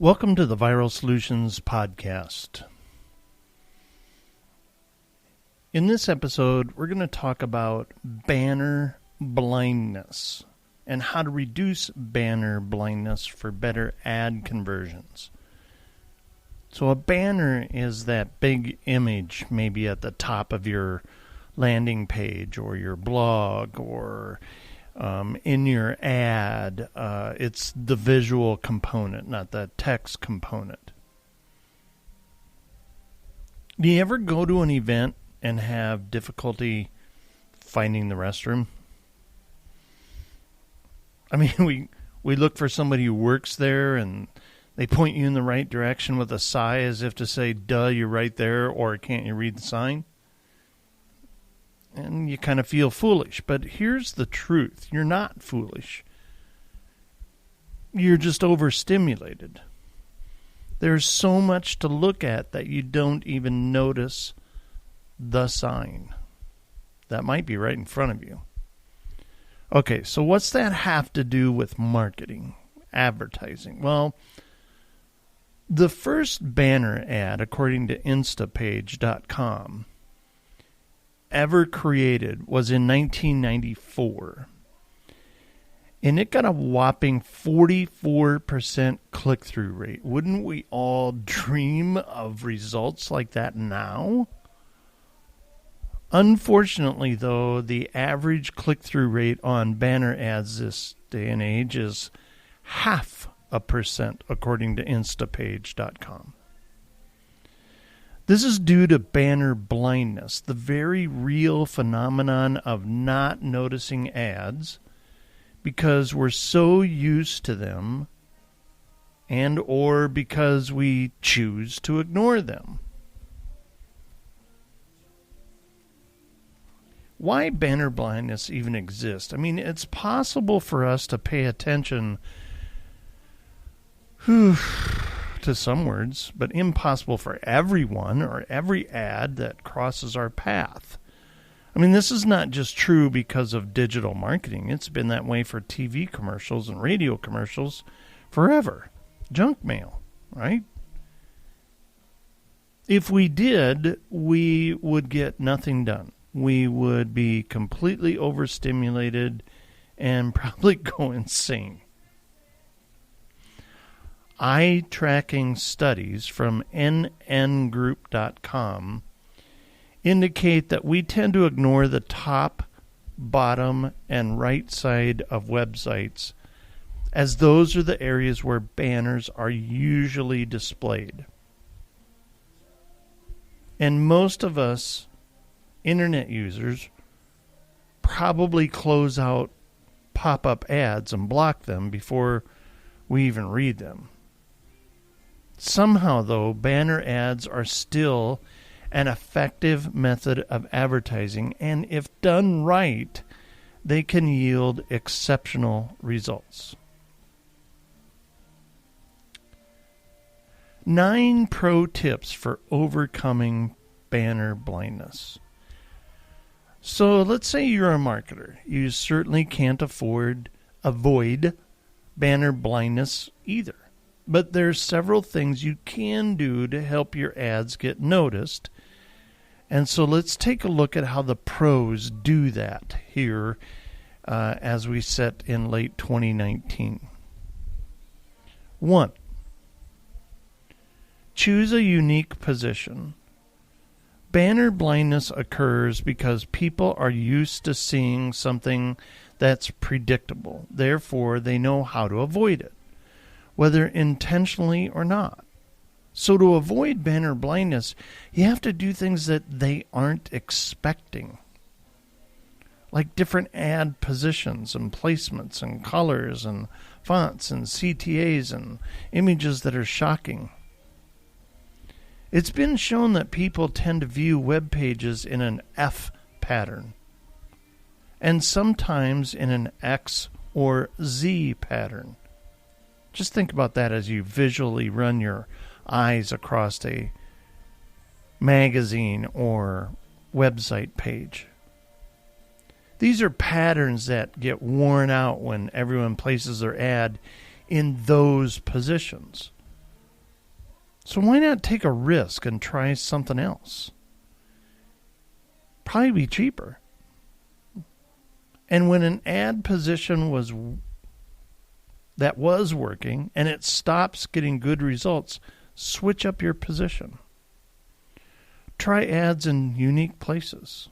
Welcome to the Viral Solutions Podcast. In this episode, we're going to talk about banner blindness and how to reduce banner blindness for better ad conversions. So a banner is that big image maybe at the top of your landing page or your blog or in your ad. It's the visual component, not the text component. Do you ever go to an event and have difficulty finding the restroom? I mean, we look for somebody who works there and they point you in the right direction with a sigh as if to say, duh, you're right there, or can't you read the sign? And you kind of feel foolish. But here's the truth. You're not foolish. You're just overstimulated. There's so much to look at that you don't even notice the sign. That might be right in front of you. Okay, so what's that have to do with marketing, advertising? Well, the first banner ad, according to instapage.com, ever created was in 1994. And it got a whopping 44% click-through rate. Wouldn't we all dream of results like that now? Unfortunately, though, the average click-through rate on banner ads this day and age is 0.5%, according to instapage.com. This is due to banner blindness, the very real phenomenon of not noticing ads because we're so used to them and or because we choose to ignore them. Why banner blindness even exists? I mean, it's possible for us to pay attention to some words, but impossible for everyone or every ad that crosses our path. I mean, this is not just true because of digital marketing. It's been that way for TV commercials and radio commercials forever. Junk mail, right? If we did, we would get nothing done. We would be completely overstimulated and probably go insane. Eye tracking studies from nngroup.com indicate that we tend to ignore the top, bottom, and right side of websites, as those are the areas where banners are usually displayed. And most of us internet users probably close out pop-up ads and block them before we even read them. Somehow, though, banner ads are still an effective method of advertising, and if done right, they can yield exceptional results. 9 pro tips for overcoming banner blindness. So let's say you're a marketer. You certainly can't avoid banner blindness either. But there's several things you can do to help your ads get noticed. And so let's take a look at how the pros do that here as we set in late 2019. 1. Choose a unique position. Banner blindness occurs because people are used to seeing something that's predictable. Therefore, they know how to avoid it, whether intentionally or not. So to avoid banner blindness, you have to do things that they aren't expecting, like different ad positions and placements and colors and fonts and CTAs and images that are shocking. It's been shown that people tend to view web pages in an F pattern and sometimes in an X or Z pattern. Just think about that as you visually run your eyes across a magazine or website page. These are patterns that get worn out when everyone places their ad in those positions. So why not take a risk and try something else? Probably be cheaper. And when an ad position was working and it stops getting good results, switch up your position. Try ads in unique places.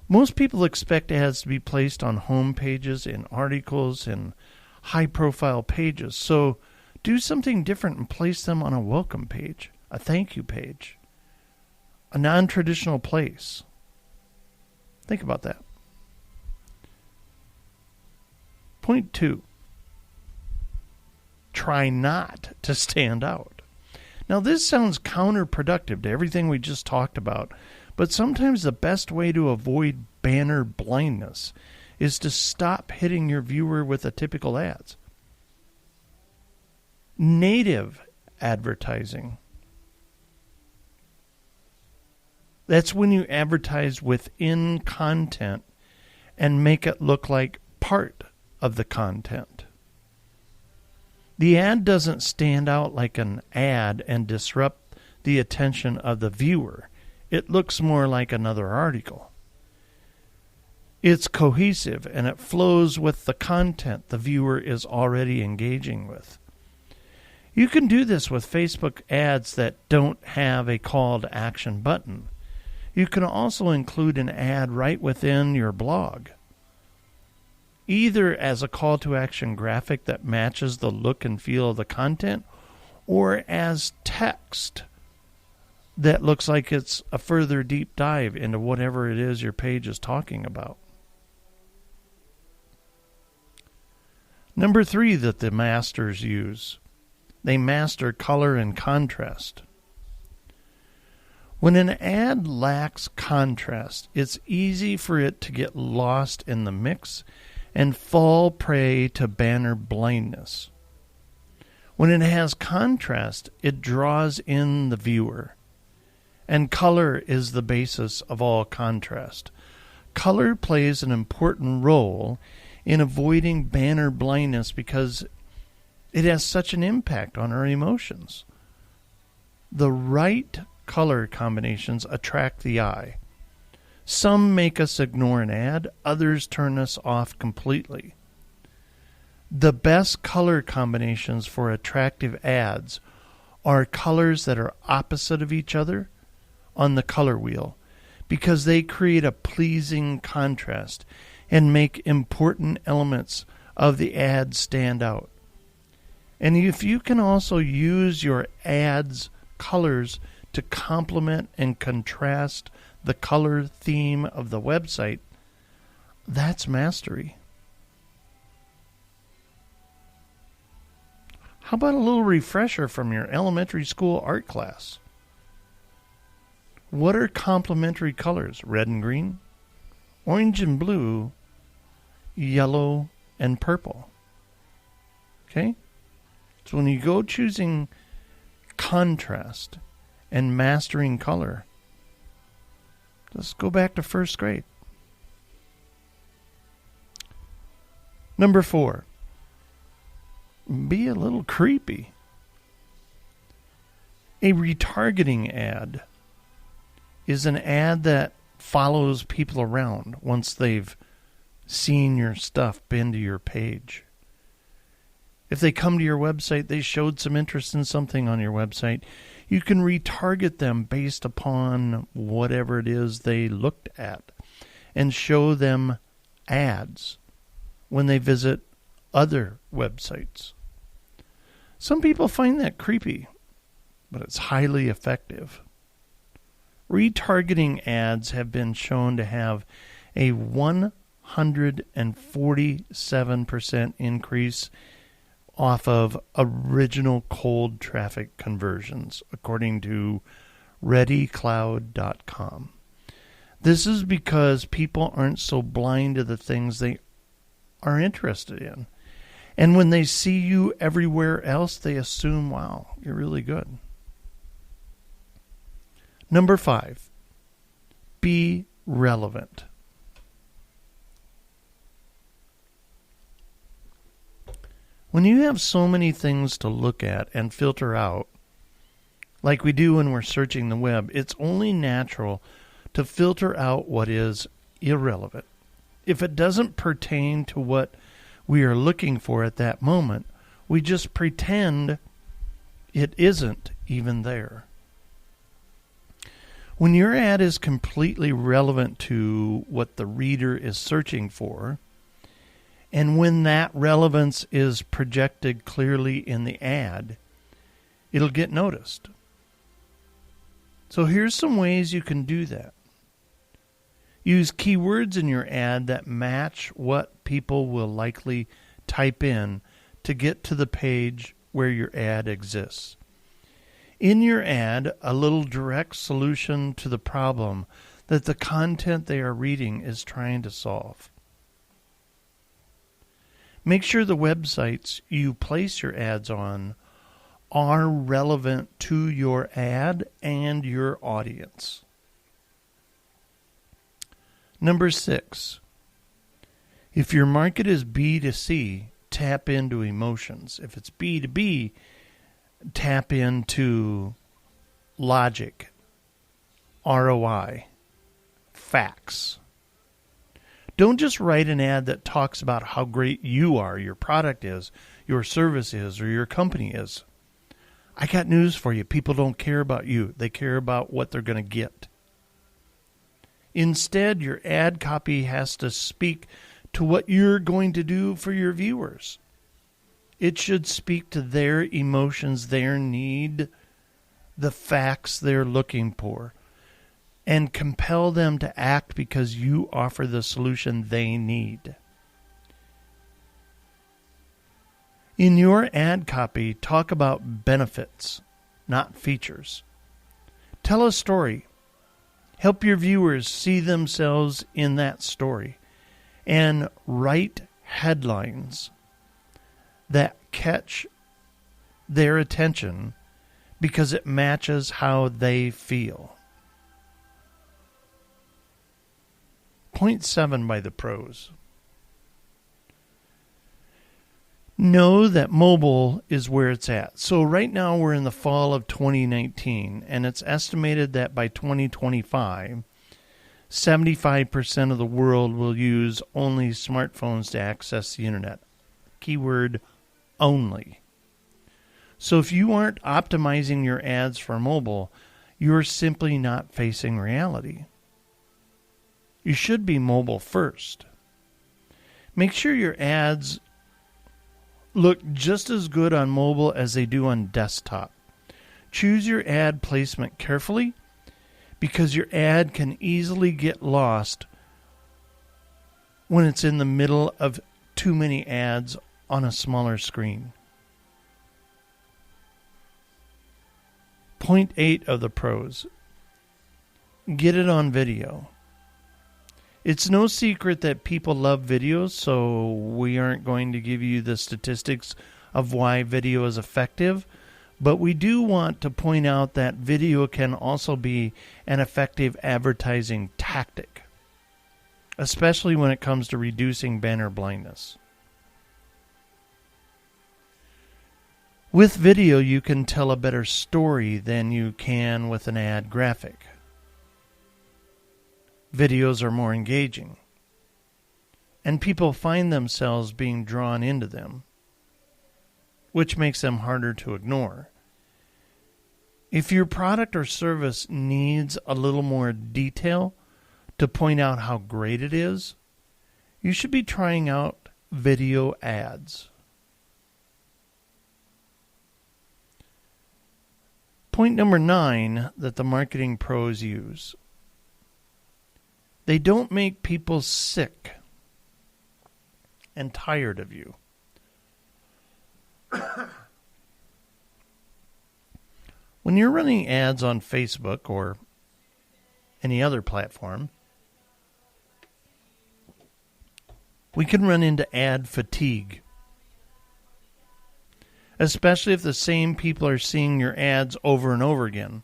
Most people expect ads to be placed on home pages, in articles, in high-profile pages. So do something different and place them on a welcome page, a thank you page, a non-traditional place. Think about that. Point 2. Try not to stand out. Now, this sounds counterproductive to everything we just talked about, but sometimes the best way to avoid banner blindness is to stop hitting your viewer with the typical ads. Native advertising. That's when you advertise within content and make it look like part of the content. The ad doesn't stand out like an ad and disrupt the attention of the viewer. It looks more like another article. It's cohesive and it flows with the content the viewer is already engaging with. You can do this with Facebook ads that don't have a call to action button. You can also include an ad right within your blog, either as a call to action graphic that matches the look and feel of the content, or as text that looks like it's a further deep dive into whatever it is your page is talking about. Number 3 that the masters use. They master color and contrast. When an ad lacks contrast, it's easy for it to get lost in the mix and fall prey to banner blindness. When it has contrast, it draws in the viewer. And color is the basis of all contrast. Color plays an important role in avoiding banner blindness because it has such an impact on our emotions. The right color combinations attract the eye. Some make us ignore an ad, others turn us off completely. The best color combinations for attractive ads are colors that are opposite of each other on the color wheel, because they create a pleasing contrast and make important elements of the ad stand out. And if you can also use your ad's colors to complement and contrast the color theme of the website, that's mastery. How about a little refresher from your elementary school art class? What are complementary colors? Red and green, orange and blue, yellow and purple. Okay? So when you go choosing contrast and mastering color, let's go back to first grade. Number 4, be a little creepy. A retargeting ad is an ad that follows people around once they've seen your stuff, been to your page. If they come to your website, they showed some interest in something on your website, you can retarget them based upon whatever it is they looked at and show them ads when they visit other websites. Some people find that creepy, but it's highly effective. Retargeting ads have been shown to have a 147% increase off of original cold traffic conversions, according to readycloud.com. This is because people aren't so blind to the things they are interested in. And when they see you everywhere else, they assume, wow, you're really good. Number 5, be relevant. When you have so many things to look at and filter out, like we do when we're searching the web, it's only natural to filter out what is irrelevant. If it doesn't pertain to what we are looking for at that moment, we just pretend it isn't even there. When your ad is completely relevant to what the reader is searching for, and when that relevance is projected clearly in the ad, it'll get noticed. So here's some ways you can do that. Use keywords in your ad that match what people will likely type in to get to the page where your ad exists. In your ad, a little direct solution to the problem that the content they are reading is trying to solve. Make sure the websites you place your ads on are relevant to your ad and your audience. Number 6, if your market is B2C, tap into emotions. If it's B2B, tap into logic, ROI, facts. Don't just write an ad that talks about how great you are, your product is, your service is, or your company is. I got news for you. People don't care about you. They care about what they're going to get. Instead, your ad copy has to speak to what you're going to do for your viewers. It should speak to their emotions, their need, the facts they're looking for, and compel them to act because you offer the solution they need. In your ad copy, talk about benefits, not features. Tell a story. Help your viewers see themselves in that story. And write headlines that catch their attention because it matches how they feel. Point 7 by the pros. Know that mobile is where it's at. So right now we're in the fall of 2019, and it's estimated that by 2025, 75% of the world will use only smartphones to access the internet. Keyword only. So if you aren't optimizing your ads for mobile, you're simply not facing reality. You should be mobile first. Make sure your ads look just as good on mobile as they do on desktop. Choose your ad placement carefully because your ad can easily get lost when it's in the middle of too many ads on a smaller screen. Point 8 of the pros. Get it on video. It's no secret that people love videos, so we aren't going to give you the statistics of why video is effective, but we do want to point out that video can also be an effective advertising tactic, especially when it comes to reducing banner blindness. With video, you can tell a better story than you can with an ad graphic. Videos are more engaging, and people find themselves being drawn into them, which makes them harder to ignore. If your product or service needs a little more detail to point out how great it is, you should be trying out video ads. Point number 9 that the marketing pros use. They don't make people sick and tired of you. When you're running ads on Facebook or any other platform, we can run into ad fatigue, especially if the same people are seeing your ads over and over again.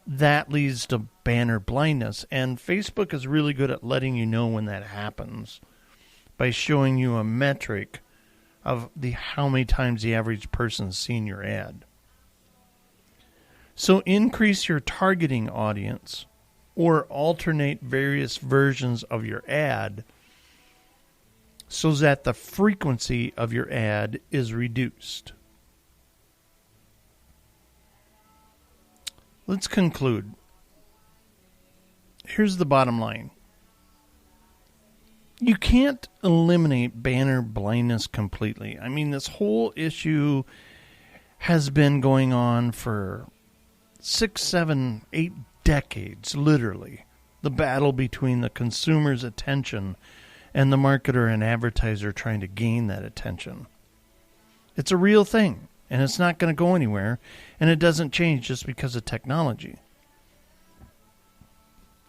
That leads to banner blindness, and Facebook is really good at letting you know when that happens by showing you a metric of how many times the average person's seen your ad. So increase your targeting audience or alternate various versions of your ad so that the frequency of your ad is reduced. Let's conclude. Here's the bottom line. You can't eliminate banner blindness completely. I mean, this whole issue has been going on for 6, 7, 8 decades, literally. The battle between the consumer's attention and the marketer and advertiser trying to gain that attention. It's a real thing, and it's not going to go anywhere, and it doesn't change just because of technology.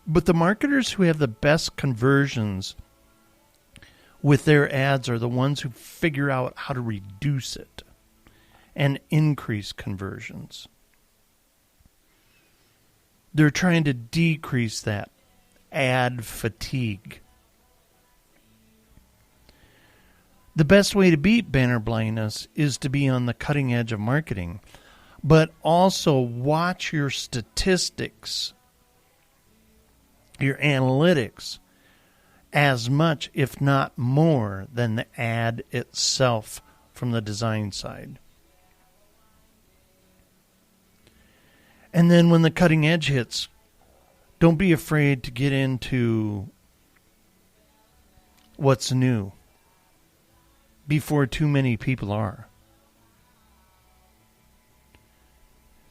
But the marketers who have the best conversions with their ads are the ones who figure out how to reduce it and increase conversions. They're trying to decrease that ad fatigue. The best way to beat banner blindness is to be on the cutting edge of marketing, but also watch your statistics, your analytics, as much, if not more, than the ad itself from the design side. And then when the cutting edge hits, don't be afraid to get into what's new before too many people are.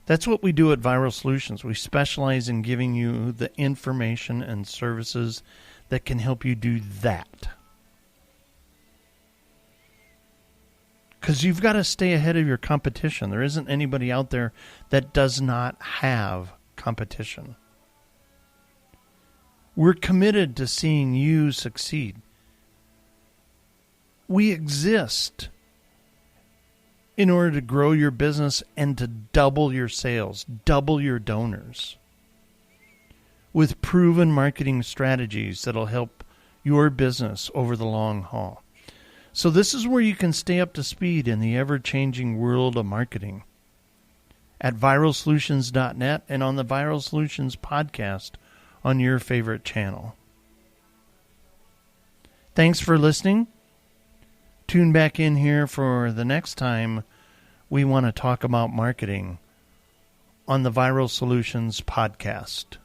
That's what we do at Viral Solutions. We specialize in giving you the information and services that can help you do that. Because you've got to stay ahead of your competition. There isn't anybody out there that does not have competition. We're committed to seeing you succeed. We exist in order to grow your business and to double your sales, double your donors, with proven marketing strategies that'll help your business over the long haul. So this is where you can stay up to speed in the ever-changing world of marketing at viralsolutions.net and on the Viral Solutions podcast on your favorite channel. Thanks for listening. Tune back in here for the next time we want to talk about marketing on the Viral Solutions podcast.